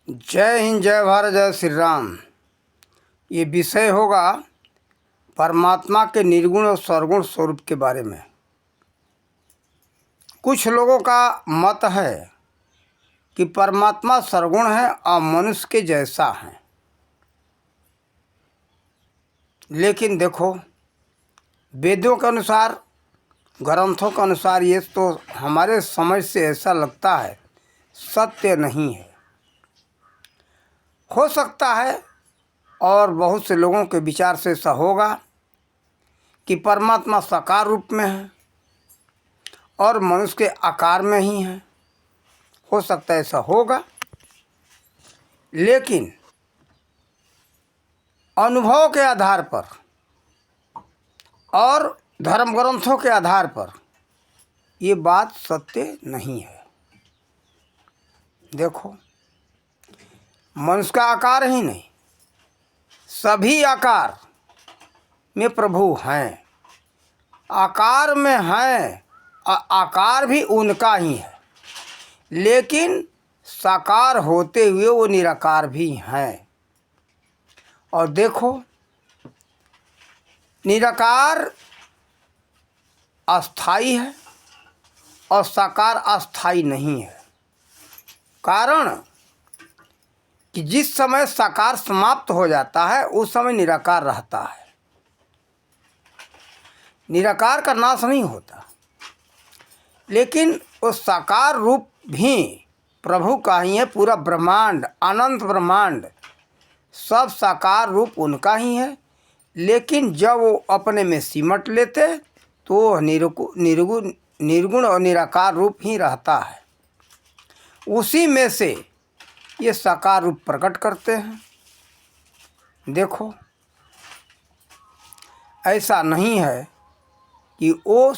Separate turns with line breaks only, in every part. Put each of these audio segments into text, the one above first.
जय हिंद, जय भारत, जय श्री राम। ये विषय होगा परमात्मा के निर्गुण और सर्वगुण स्वरूप के बारे में। कुछ लोगों का मत है कि परमात्मा सर्वगुण है और मनुष्य के जैसा है। लेकिन देखो, वेदों के अनुसार, ग्रंथों के अनुसार ये तो हमारे समझ से ऐसा लगता है, सत्य नहीं है। हो सकता है और बहुत से लोगों के विचार से ऐसा होगा कि परमात्मा साकार रूप में है और मनुष्य के आकार में ही है। हो सकता है ऐसा होगा, लेकिन अनुभव के आधार पर और धर्म ग्रंथों के आधार पर ये बात सत्य नहीं है। देखो, मनुष्य का आकार ही नहीं, सभी आकार में प्रभु हैं। आकार में हैं, आकार भी उनका ही है, लेकिन साकार होते हुए वो निराकार भी हैं। और देखो, निराकार अस्थाई है और साकार अस्थाई नहीं है। कारण कि जिस समय साकार समाप्त हो जाता है उस समय निराकार रहता है। निराकार का नाश नहीं होता, लेकिन वो साकार रूप भी प्रभु का ही है। पूरा ब्रह्मांड, अनंत ब्रह्मांड, सब साकार रूप उनका ही है। लेकिन जब वो अपने में सिमट लेते तो निर्गुण और निराकार रूप ही रहता है। उसी में से ये साकार रूप प्रकट करते हैं। देखो, ऐसा नहीं है कि वो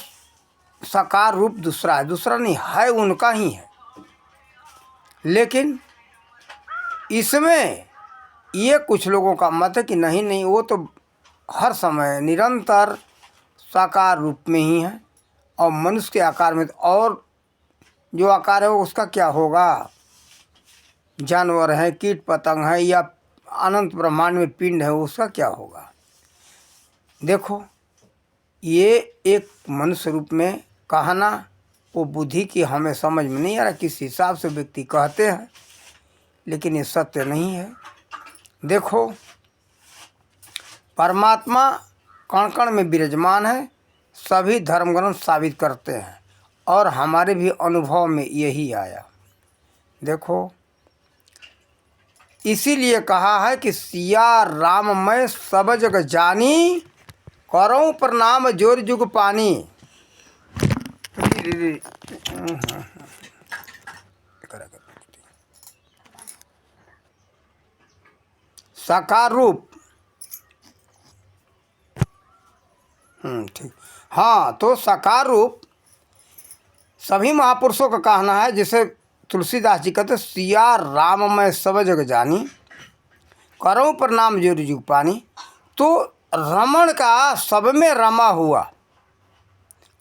साकार रूप दूसरा है, दूसरा नहीं है, उनका ही है। लेकिन इसमें ये कुछ लोगों का मत है कि नहीं नहीं, वो तो हर समय निरंतर साकार रूप में ही है और मनुष्य के आकार में, और जो आकार है उसका क्या होगा? जानवर है, कीट पतंग है, या अनंत ब्रह्मांड में पिंड है, उसका क्या होगा? देखो, ये एक मनुष्य रूप में कहना, वो बुद्धि की हमें समझ में नहीं आ रहा किस हिसाब से व्यक्ति कहते हैं, लेकिन ये सत्य नहीं है। देखो, परमात्मा कण कण में विराजमान है, सभी धर्मग्रंथ साबित करते हैं और हमारे भी अनुभव में यही आया। देखो, इसीलिए कहा है कि सिया राम मैं सब जग जानी, करऊं प्रणाम जोर जुग पानी। साकार रूप, ठीक। हाँ, तो साकार रूप सभी महापुरुषों का कहना है। जैसे तुलसीदास जी कहते, सिया राम मैं सब जग जानी, करऊं प्रणाम जोर जुग पानी। तो रमण का सब में रमा हुआ,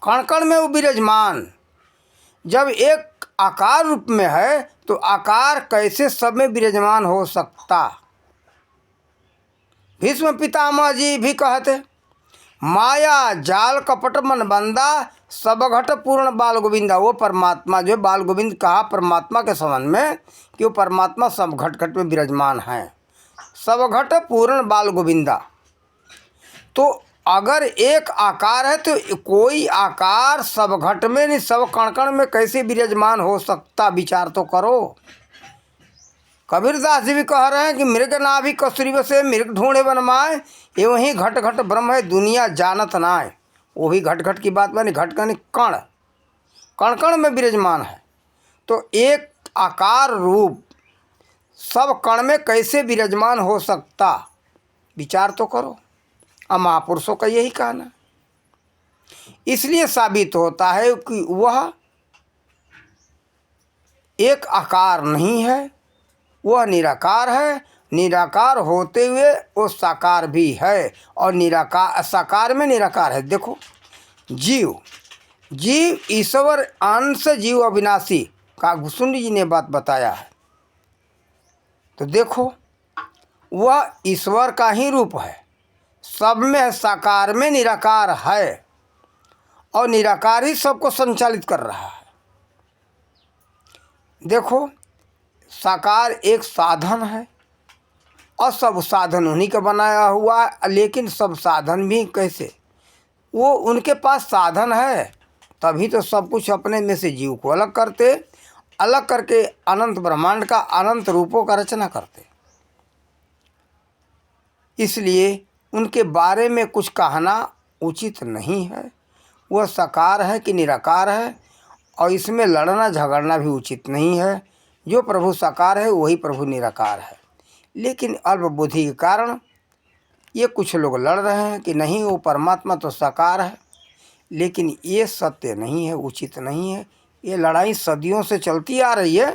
कण कण में वो विराजमान। जब एक आकार रूप में है तो आकार कैसे सब में विराजमान हो सकता? भीष्म पितामह जी भी कहते, माया जाल कपट मन बंदा, सब घट पूर्ण बाल गोविंदा। वो परमात्मा जो बाल गोविंद कहा परमात्मा के संबंध में कि वो परमात्मा सब घट घट में विराजमान है, सब घट पूर्ण बाल गोविंदा। तो अगर एक आकार है तो कोई आकार सब घट में नहीं, सब कण कण में कैसे विराजमान हो सकता? विचार तो करो। कबीरदास जी भी कह रहे हैं कि मृग नाभि कस्तूरी बसे, मृग ढूंढे बन माए, ये वहीं घट घट ब्रह्म है, दुनिया जानत नाय। वो भी घट घट की बात बनी, घट कण कण, कण कण में विराजमान है। तो एक आकार रूप सब कण में कैसे विराजमान हो सकता? विचार तो करो। अब महापुरुषों का यही कहना, इसलिए साबित होता है कि वह एक आकार नहीं है, वह निराकार है। निराकार होते हुए वो साकार भी है और निराकार साकार में निराकार है। देखो, जीव ईश्वर अंश, जीव अविनाशी का घुसुंडी जी ने बात बताया है। तो देखो वह ईश्वर का ही रूप है, सब में है, साकार में निराकार है और निराकार ही सबको संचालित कर रहा है। देखो साकार एक साधन है और सब साधन उन्हीं का बनाया हुआ है, लेकिन सब साधन भी कैसे, वो उनके पास साधन है तभी तो सब कुछ अपने में से जीव को अलग करते, अलग करके अनंत ब्रह्मांड का अनंत रूपों का रचना करते। इसलिए उनके बारे में कुछ कहना उचित नहीं है। वह साकार है कि निराकार है, और इसमें लड़ना झगड़ना भी उचित नहीं है। जो प्रभु साकार है वही प्रभु निराकार है, लेकिन अल्पबुद्धि के कारण ये कुछ लोग लड़ रहे हैं कि नहीं वो परमात्मा तो साकार है, लेकिन ये सत्य नहीं है, उचित नहीं है। ये लड़ाई सदियों से चलती आ रही है,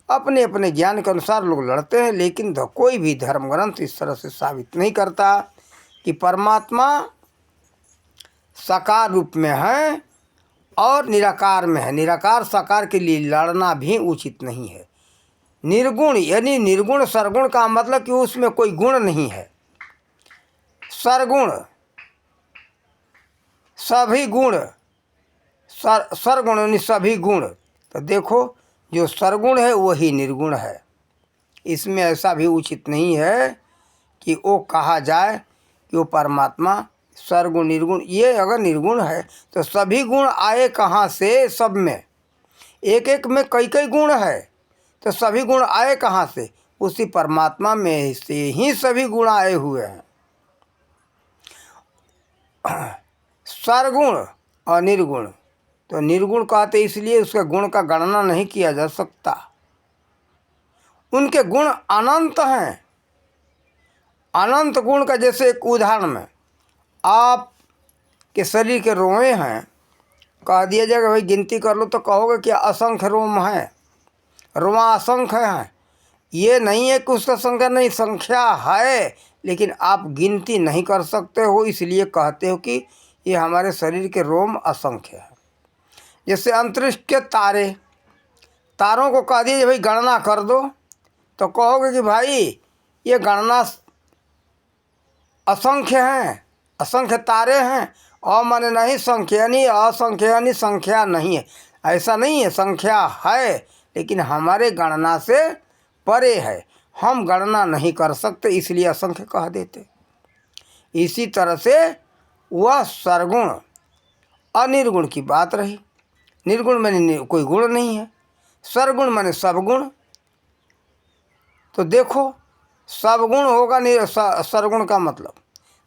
अपने अपने ज्ञान के अनुसार लोग लड़ते हैं, लेकिन कोई भी धर्म ग्रंथ इस तरह से साबित नहीं करता कि परमात्मा साकार रूप में है और निराकार में है। निराकार साकार के लिए लड़ना भी उचित नहीं है। निर्गुण यानी निर्गुण सरगुण का मतलब कि उसमें कोई गुण नहीं है। सरगुण सभी गुण, सरगुण यानी सभी गुण। तो देखो जो सरगुण है वही निर्गुण है। इसमें ऐसा भी उचित नहीं है कि वो कहा जाए कि वो परमात्मा सरगुण निर्गुण। ये अगर निर्गुण है तो सभी गुण आए कहाँ से? सब में एक एक में कई कई गुण है, तो सभी गुण आए कहाँ से? उसी परमात्मा में से ही सभी गुण आए हुए हैं। सरगुण और निर्गुण, तो निर्गुण कहते इसलिए उसके गुण का गणना नहीं किया जा सकता। उनके गुण अनंत हैं। अनंत गुण का जैसे एक उदाहरण में आप के शरीर के रोए हैं, कह दिया जाएगा भाई गिनती कर लो, तो कहोगे कि असंख्य रोम हैं, रोमा असंख्य हैं। ये नहीं है कि उसका संख्या नहीं, संख्या है, लेकिन आप गिनती नहीं कर सकते हो, इसलिए कहते हो कि ये हमारे शरीर के रोम असंख्य है। जैसे अंतरिक्ष के तारे, तारों को कह दिए भाई गणना कर दो, तो कहोगे कि भाई ये गणना असंख्य हैं, असंख्य तारे हैं, और माने नहीं संख्या नहीं, असंख्य यानी संख्या नहीं है। ऐसा नहीं है, संख्या है, लेकिन हमारे गणना से परे है, हम गणना नहीं कर सकते, इसलिए असंख्य कह देते। इसी तरह से वह सरगुण अनिर्गुण की बात रही। निर्गुण माने कोई गुण नहीं है, सरगुण माने सब गुण। तो देखो सब गुण होगा सरगुण का मतलब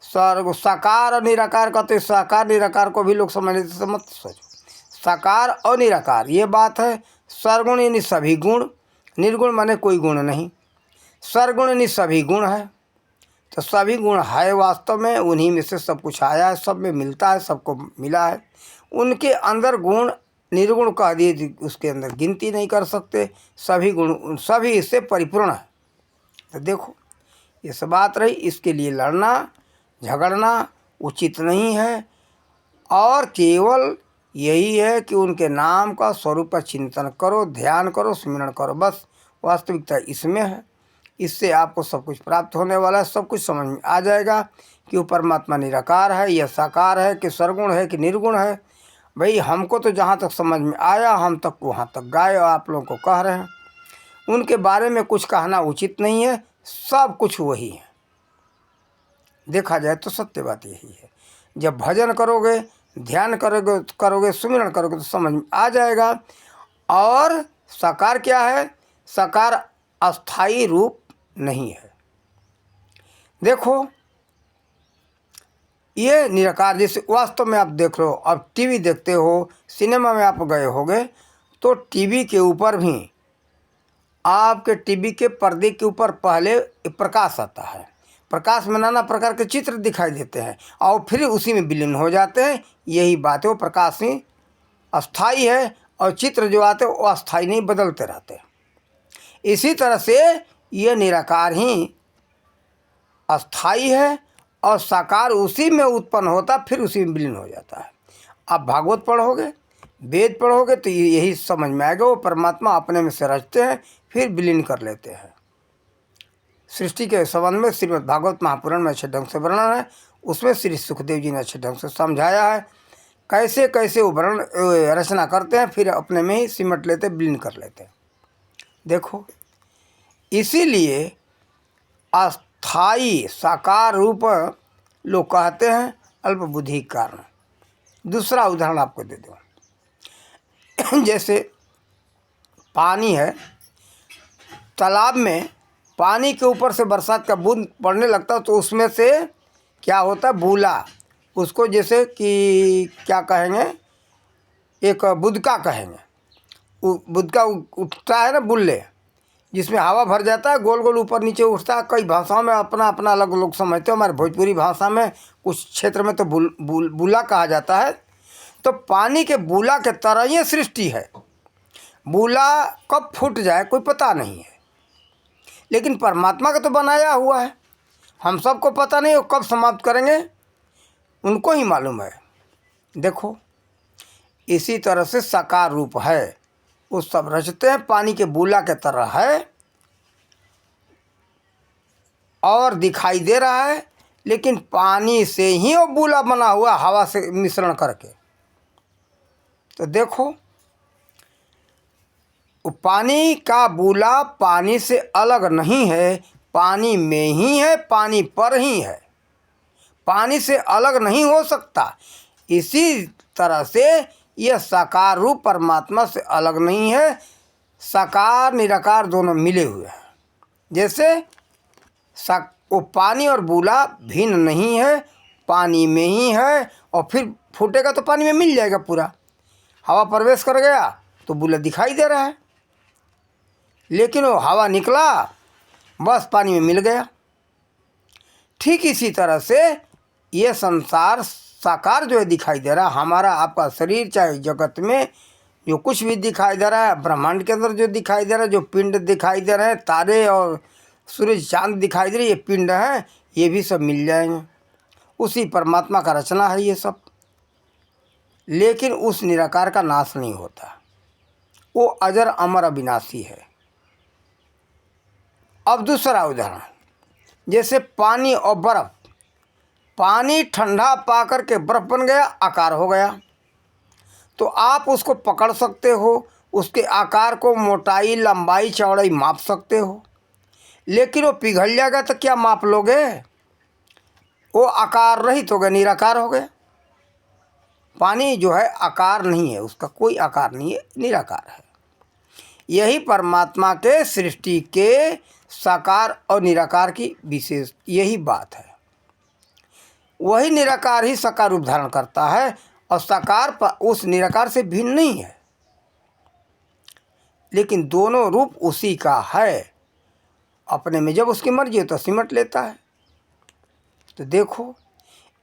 साकार और निराकार का, तो साकार निराकार को भी लोग समझ लेते, तो मत सोचो। साकार और निराकार ये बात है। सरगुण यानी सभी गुण, निर्गुण माने कोई गुण नहीं। सरगुण यानी सभी गुण है, तो सभी गुण है वास्तव में, उन्हीं में से सब कुछ आया है, सब में मिलता है, सबको मिला है। उनके अंदर गुण निर्गुण कह दिए, उसके अंदर गिनती नहीं कर सकते। सभी गुण सभी इससे परिपूर्ण है। तो देखो ये सब बात रही, इसके लिए लड़ना झगड़ना उचित नहीं है, और केवल यही है कि उनके नाम का स्वरूप का चिंतन करो, ध्यान करो, स्मरण करो, बस वास्तविकता इसमें है। इससे आपको सब कुछ प्राप्त होने वाला है, सब कुछ समझ में आ जाएगा कि वो परमात्मा निराकार है या साकार है, कि सरगुण है कि निर्गुण है। भाई हमको तो जहाँ तक समझ में आया हम तक वहाँ तक गाए, और आप लोगों को कह रहे हैं। उनके बारे में कुछ कहना उचित नहीं है, सब कुछ वही है। देखा जाए तो सत्य बात यही है। जब भजन करोगे, ध्यान करोगे सुमिरन करोगे तो समझ में आ जाएगा। और साकार क्या है? साकार अस्थाई रूप नहीं है। देखो ये निराकार, जैसे वास्तव में आप देख लो, अब टीवी देखते हो, सिनेमा में आप गए होगे, तो टीवी के ऊपर भी आपके टीवी के पर्दे के ऊपर पहले प्रकाश आता है। प्रकाश में नाना प्रकार के चित्र दिखाई देते हैं और फिर उसी में विलीन हो जाते हैं। यही बात है, वो प्रकाश ही अस्थाई है और चित्र जो आते हैं वो अस्थाई नहीं, बदलते रहते हैं। इसी तरह से ये निराकार ही अस्थाई है और साकार उसी में उत्पन्न होता, फिर उसी में विलीन हो जाता है। आप भागवत पढ़ोगे, वेद पढ़ोगे, तो यही समझ में आएगा, वो परमात्मा अपने में से रचते हैं फिर विलीन कर लेते हैं। सृष्टि के संबंध में श्रीमद् भागवत महापुराण में अच्छे ढंग से वर्णन है। उसमें श्री सुखदेव जी ने अच्छे ढंग से समझाया है कैसे कैसे वो वर्णन रचना करते हैं, फिर अपने में ही सिमट लेते, विलीन कर लेते हैं। देखो, इसीलिए अस्थाई साकार रूप लोग कहते हैं अल्प बुद्धि के कारण। दूसरा उदाहरण आपको दे दूँ। जैसे पानी है, तालाब में पानी के ऊपर से बरसात का बूंद पड़ने लगता है तो उसमें से क्या होता है, बूला, उसको जैसे कि क्या कहेंगे, एक बुदका कहेंगे। बुदका उठता है ना, बुल्ले, जिसमें हवा भर जाता है, गोल गोल ऊपर नीचे उठता है। कई भाषाओं में अपना अपना अलग लोग समझते हो। हमारे भोजपुरी भाषा में कुछ क्षेत्र में तो बुला कहा जाता है। तो पानी के बूला के तरह ये सृष्टि है। बूला कब फूट जाए कोई पता नहीं है, लेकिन परमात्मा का तो बनाया हुआ है। हम सबको पता नहीं, वो कब समाप्त करेंगे उनको ही मालूम है। देखो, इसी तरह से साकार रूप है, वो सब रचते हैं, पानी के बूला के तरह है और दिखाई दे रहा है, लेकिन पानी से ही वो बूला बना हुआ, हवा से मिश्रण करके। तो देखो, पानी का बूला पानी से अलग नहीं है, पानी में ही है, पानी पर ही है, पानी से अलग नहीं हो सकता। इसी तरह से यह साकार रूप परमात्मा से अलग नहीं है। साकार निराकार दोनों मिले हुए हैं। जैसे वो पानी और बूला भिन्न नहीं है, पानी में ही है, और फिर फूटेगा तो पानी में मिल जाएगा पूरा। हवा प्रवेश कर गया तो बूला दिखाई दे रहा है, लेकिन वो हवा निकला बस पानी में मिल गया। ठीक इसी तरह से ये संसार साकार जो है दिखाई दे रहा है, हमारा आपका शरीर, चाहे जगत में जो कुछ भी दिखाई दे रहा है, ब्रह्मांड के अंदर जो दिखाई दे रहा है, जो पिंड दिखाई दे रहे हैं, तारे और सूरज चांद दिखाई दे रहे, ये पिंड हैं, ये भी सब मिल जाएंगे। उसी परमात्मा का रचना है ये सब। लेकिन उस निराकार का नाश नहीं होता, वो अजर अमर अविनाशी है। अब दूसरा उदाहरण, जैसे पानी और बर्फ। पानी ठंडा पाकर के बर्फ बन गया, आकार हो गया, तो आप उसको पकड़ सकते हो, उसके आकार को, मोटाई, लंबाई, चौड़ाई माप सकते हो। लेकिन वो पिघल जाएगा तो क्या माप लोगे? वो आकार रहित हो गया, निराकार हो गया। पानी जो है आकार नहीं है, उसका कोई आकार नहीं है, निराकार है। यही परमात्मा के सृष्टि के साकार और निराकार की विशेष यही बात है। वही निराकार ही साकार रूप धारण करता है, और साकार उस निराकार से भिन्न नहीं है, लेकिन दोनों रूप उसी का है। अपने में जब उसकी मर्जी हो तो सिमट लेता है। तो देखो,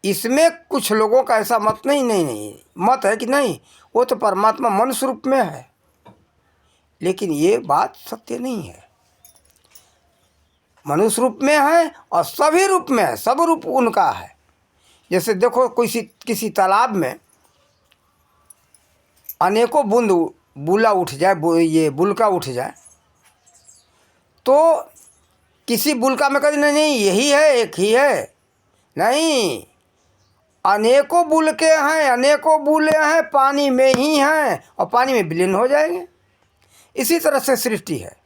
इसमें कुछ लोगों का ऐसा मत नहीं मत है कि नहीं, वो तो परमात्मा मनुष्य रूप में है, लेकिन ये बात सत्य नहीं है। मनुष्य रूप में है और सभी रूप में है, सब रूप उनका है। जैसे देखो, किसी तालाब में अनेकों बूंद बूला उठ जाए, ये बुलका उठ जाए, तो किसी बुलका में कभी नहीं यही है, एक ही है, नहीं, अनेकों बुलके हैं, अनेकों बूले हैं, पानी में ही हैं और पानी में विलीन हो जाएंगे। इसी तरह से सृष्टि है।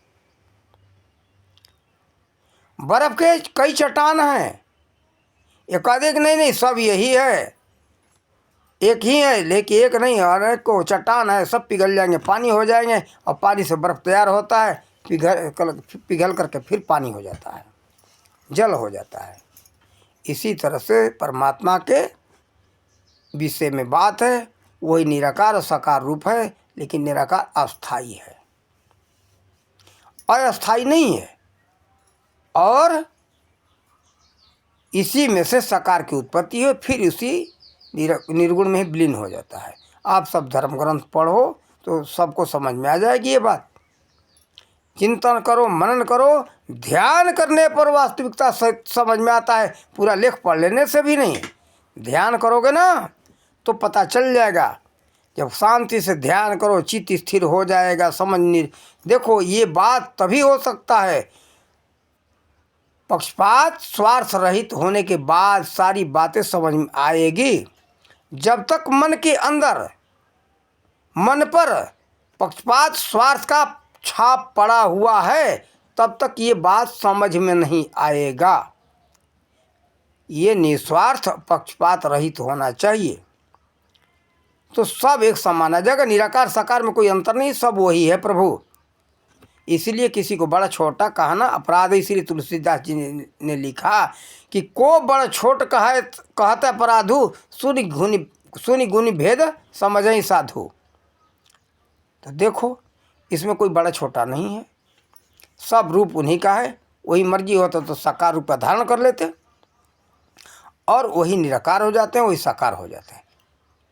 बर्फ के कई चट्टान हैं, एक आधे नहीं, सब यही है, एक ही है, लेकिन एक नहीं, अनेक को चट्टान है, सब पिघल जाएंगे, पानी हो जाएंगे, और पानी से बर्फ तैयार होता है, पिघल करके फिर पानी हो जाता है, जल हो जाता है। इसी तरह से परमात्मा के विषय में बात है। वही निराकार और साकार रूप है, लेकिन निराकार अस्थाई है, अस्थाई नहीं है। और इसी में से साकार की उत्पत्ति है, फिर उसी निर्गुण में ही विलीन हो जाता है। आप सब धर्म ग्रंथ पढ़ो तो सबको समझ में आ जाएगी ये बात। चिंतन करो, मनन करो, ध्यान करने पर वास्तविकता समझ में आता है। पूरा लेख पढ़ लेने से भी नहीं, ध्यान करोगे ना तो पता चल जाएगा। जब शांति से ध्यान करो, चित्त स्थिर हो जाएगा, समझ नहीं। देखो, ये बात तभी हो सकता है पक्षपात स्वार्थ रहित होने के बाद सारी बातें समझ में आएगी। जब तक मन पर पक्षपात स्वार्थ का छाप पड़ा हुआ है तब तक ये बात समझ में नहीं आएगा। ये निस्वार्थ पक्षपात रहित होना चाहिए। तो सब एक समान है। जगह निराकार साकार में कोई अंतर नहीं, सब वही है प्रभु। इसलिए किसी को बड़ा छोटा कहना अपराध है। इसलिए तुलसीदास जी ने लिखा कि को बड़ छोट कहता अपराधु, सुनि गुनि भेद समझई साधु। तो देखो इसमें कोई बड़ा छोटा नहीं है, सब रूप उन्हीं का है। वही मर्जी होता तो साकार रूप का धारण कर लेते और वही निराकार हो जाते हैं, वही साकार हो जाते हैं।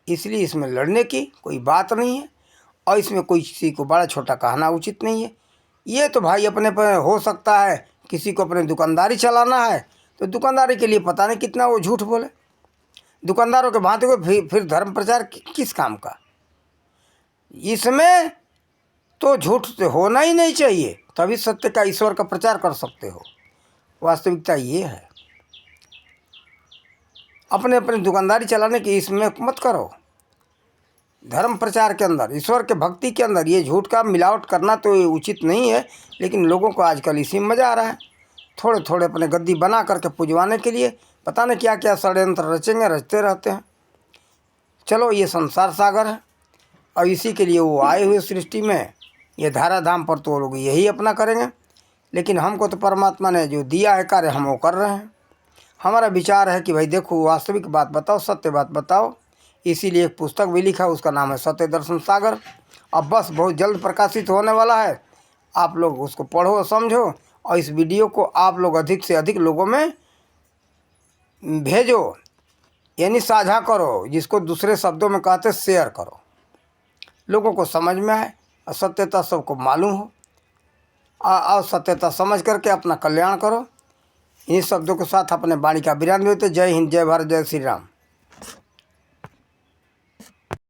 इसलिए इसमें लड़ने की कोई बात नहीं है और इसमें कोई किसी को बड़ा छोटा कहना उचित नहीं है। ये तो भाई अपने पर हो सकता है, किसी को अपने दुकानदारी चलाना है तो दुकानदारी के लिए पता नहीं कितना वो झूठ बोले। दुकानदारों के भांति को फिर धर्म प्रचार किस काम का। इसमें तो झूठ होना ही नहीं चाहिए, तभी सत्य का ईश्वर का प्रचार कर सकते हो। वास्तविकता ये है। अपने अपने दुकानदारी चलाने की इसमें मत करो। धर्म प्रचार के अंदर, ईश्वर के भक्ति के अंदर ये झूठ का मिलावट करना तो उचित नहीं है। लेकिन लोगों को आजकल इसी में मज़ा आ रहा है। थोड़े थोड़े अपने गद्दी बना करके पुजवाने के लिए पता नहीं क्या क्या षड्यंत्र रचते रहते हैं। चलो ये संसार सागर है और इसी के लिए वो आए हुए सृष्टि में। ये धारा धाम पर तो लोग यही अपना करेंगे, लेकिन हमको तो परमात्मा ने जो दिया है कार्य हम वो कर रहे हैं। हमारा विचार है कि भाई देखो वास्तविक बात बताओ, सत्य बात बताओ। इसीलिए एक पुस्तक भी लिखा, उसका नाम है सत्य दर्शन सागर। अब बस बहुत जल्द प्रकाशित होने वाला है। आप लोग उसको पढ़ो समझो और इस वीडियो को आप लोग अधिक से अधिक लोगों में भेजो, यानी साझा करो। जिसको दूसरे शब्दों में कहते शेयर करो, लोगों को समझ में आए और सत्यता सबको मालूम हो और सत्यता समझ करके अपना कल्याण करो। इन्हीं शब्दों के साथ अपने वाणी का विराम देते। जय हिंद, जय भारत, जय श्री राम।